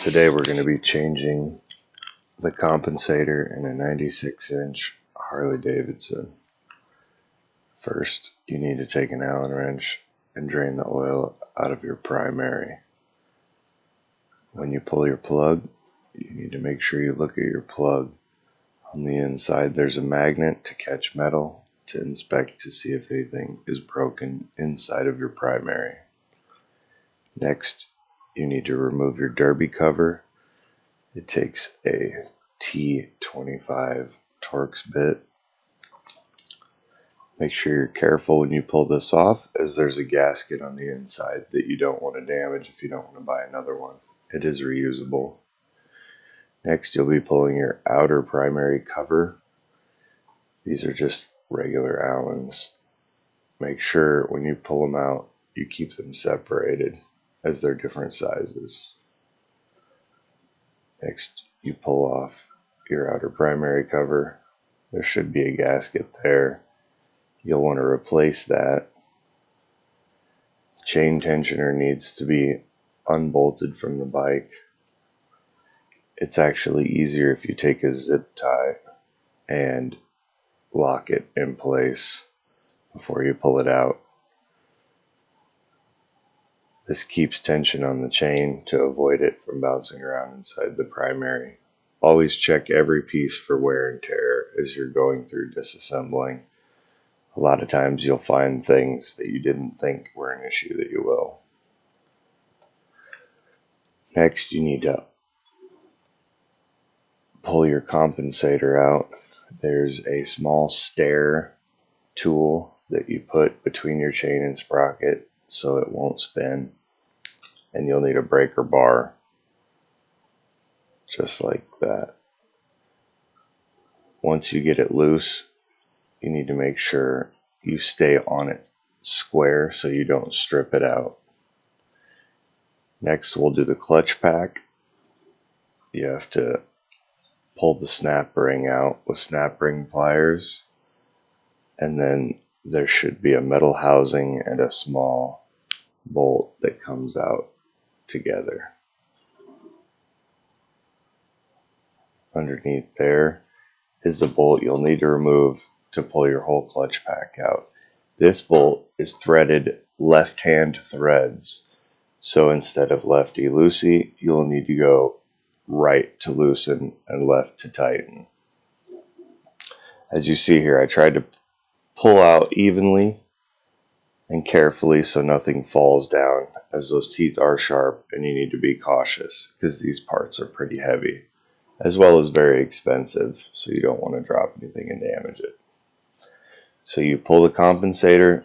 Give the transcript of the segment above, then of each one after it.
Today we're going to be changing the compensator in a 96-inch Harley Davidson. First, you need to take an Allen wrench and drain the oil out of your primary. When you pull your plug, you need to make sure you look at your plug. On the inside there's a magnet to catch metal to inspect to see if anything is broken inside of your primary. Next, you need to remove your derby cover. It takes a T25 Torx bit. Make sure you're careful when you pull this off, as there's a gasket on the inside that you don't want to damage if you don't want to buy another one. It is reusable. Next, you'll be pulling your outer primary cover. These are just regular Allens. Make sure when you pull them out, you keep them separated, as they're different sizes. Next, you pull off your outer primary cover. There should be a gasket there. You'll want to replace that. The chain tensioner needs to be unbolted from the bike. It's actually easier if you take a zip tie and lock it in place before you pull it out. This keeps tension on the chain to avoid it from bouncing around inside the primary. Always check every piece for wear and tear as you're going through disassembling. A lot of times you'll find things that you didn't think were an issue that you will. Next, you need to pull your compensator out. There's a small stair tool that you put between your chain and sprocket so it won't spin. And you'll need a breaker bar, just like that. Once you get it loose, you need to make sure you stay on it square so you don't strip it out. Next, we'll do the clutch pack. You have to pull the snap ring out with snap ring pliers, and then there should be a metal housing and a small bolt that comes out together. Underneath there is the bolt you'll need to remove to pull your whole clutch pack out. This bolt is threaded left-hand threads, so instead of lefty-loosey, you'll need to go right to loosen and left to tighten. As you see here, I tried to pull out evenly and carefully so nothing falls down, as those teeth are sharp and you need to be cautious because these parts are pretty heavy, as well as very expensive, so you don't want to drop anything and damage it. So you pull the compensator,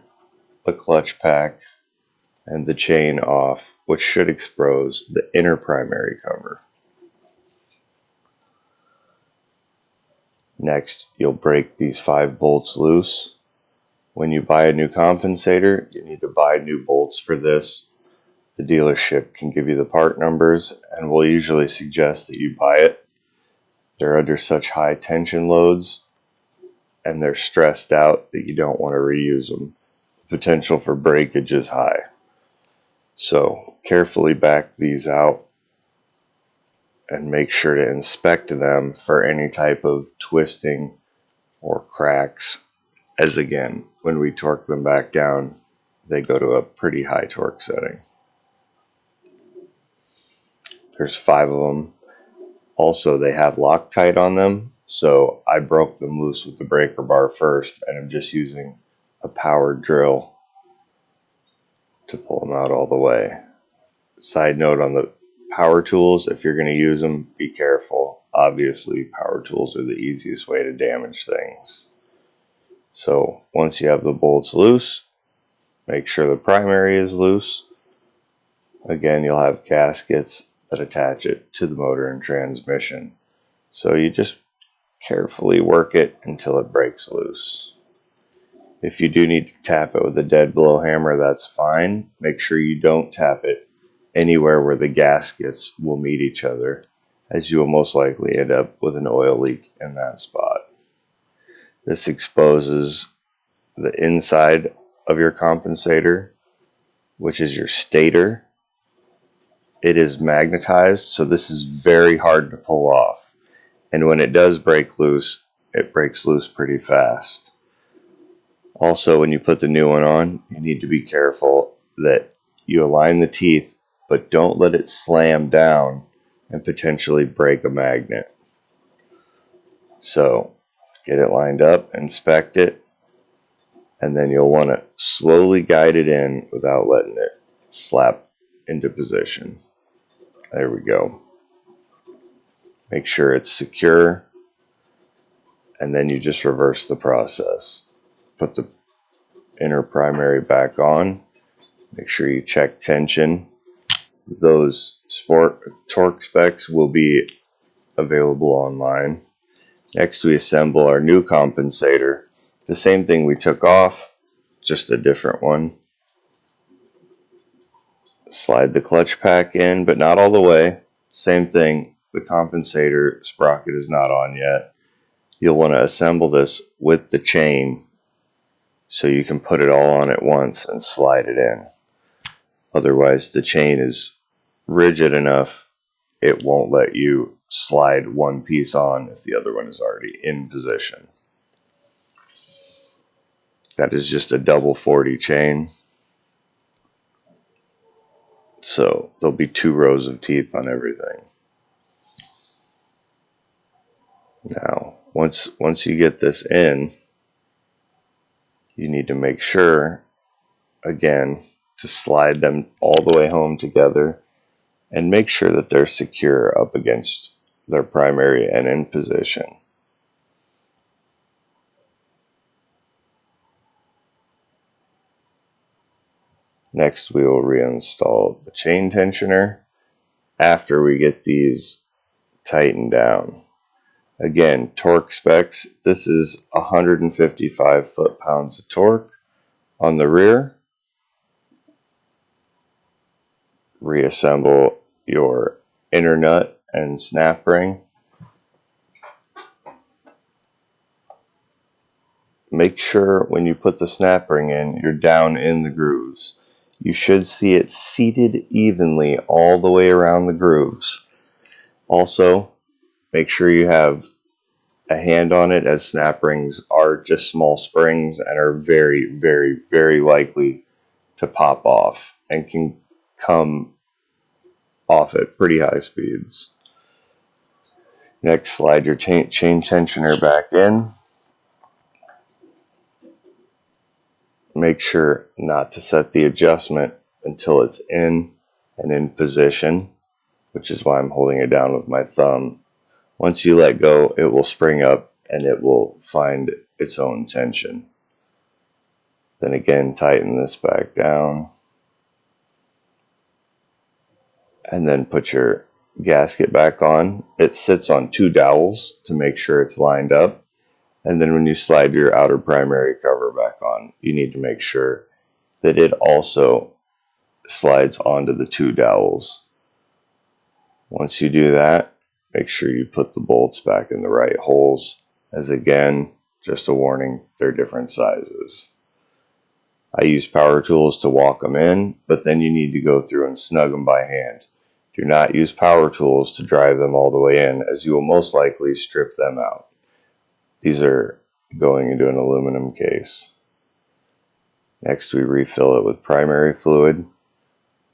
the clutch pack, and the chain off, which should expose the inner primary cover. Next, you'll break these 5 bolts loose. When you buy a new compensator, you need to buy new bolts for this. The dealership can give you the part numbers, and will usually suggest that you buy it. They're under such high tension loads, and they're stressed out that you don't want to reuse them. The potential for breakage is high. So carefully back these out and make sure to inspect them for any type of twisting or cracks, as again, when we torque them back down, they go to a pretty high torque setting. There's 5 of them. Also, they have Loctite on them, so I broke them loose with the breaker bar first, and I'm just using a power drill to pull them out all the way. Side note on the power tools, if you're going to use them, be careful. Obviously, power tools are the easiest way to damage things. So once you have the bolts loose, make sure the primary is loose. Again, you'll have gaskets that attach it to the motor and transmission. So you just carefully work it until it breaks loose. If you do need to tap it with a dead blow hammer, that's fine. Make sure you don't tap it anywhere where the gaskets will meet each other, as you will most likely end up with an oil leak in that spot. This exposes the inside of your compensator, which is your stator. it is magnetized, so this is very hard to pull off. And when it does break loose, it breaks loose pretty fast. Also, when you put the new one on, you need to be careful that you align the teeth, but don't let it slam down and potentially break a magnet. So, get it lined up, inspect it, and then you'll want to slowly guide it in without letting it slap into position. There we go. Make sure it's secure, and then you just reverse the process. Put the inner primary back on. Make sure you check tension. Those sport torque specs will be available online. Next, we assemble our new compensator. The same thing we took off, just a different one. Slide the clutch pack in, but not all the way. Same thing, the compensator sprocket is not on yet. You'll want to assemble this with the chain so you can put it all on at once and slide it in. Otherwise, the chain is rigid enough, it won't let you slide one piece on if the other one is already in position. That is just a double 40 chain. So there'll be 2 rows of teeth on everything. Now, once you get this in, you need to make sure, again, to slide them all the way home together and make sure that they're secure up against their primary and in position. Next, we will reinstall the chain tensioner after we get these tightened down. Again, torque specs, this is 155 foot-pounds of torque on the rear. Reassemble your inner nut and snap ring. Make sure when you put the snap ring in, you're down in the grooves. You should see it seated evenly all the way around the grooves. Also, make sure you have a hand on it, as snap rings are just small springs and are very, very, very likely to pop off and can come off at pretty high speeds. Next, slide your chain tensioner back in. Make sure not to set the adjustment until it's in and in position, which is why I'm holding it down with my thumb. Once you let go, it will spring up and it will find its own tension. Then again, tighten this back down. And then put your gasket back on. It sits on 2 dowels to make sure it's lined up. And then when you slide your outer primary cover back on, you need to make sure that it also slides onto the 2 dowels. Once you do that, make sure you put the bolts back in the right holes, as again, just a warning, they're different sizes. I use power tools to walk them in, but then you need to go through and snug them by hand. Do not use power tools to drive them all the way in, as you will most likely strip them out. These are going into an aluminum case. Next, we refill it with primary fluid.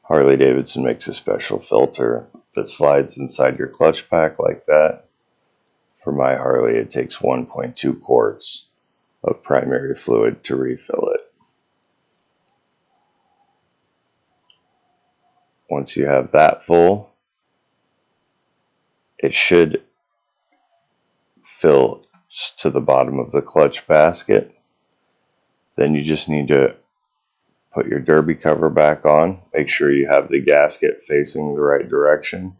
Harley-Davidson makes a special filter that slides inside your clutch pack like that. For my Harley, it takes 1.2 quarts of primary fluid to refill it. Once you have that full, it should fill to the bottom of the clutch basket. Then you just need to put your derby cover back on. Make sure you have the gasket facing the right direction.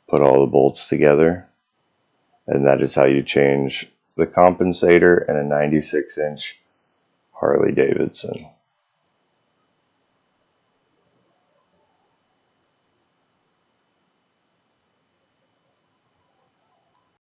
Put all the bolts together. And that is how you change the compensator in a 96-inch Harley-Davidson.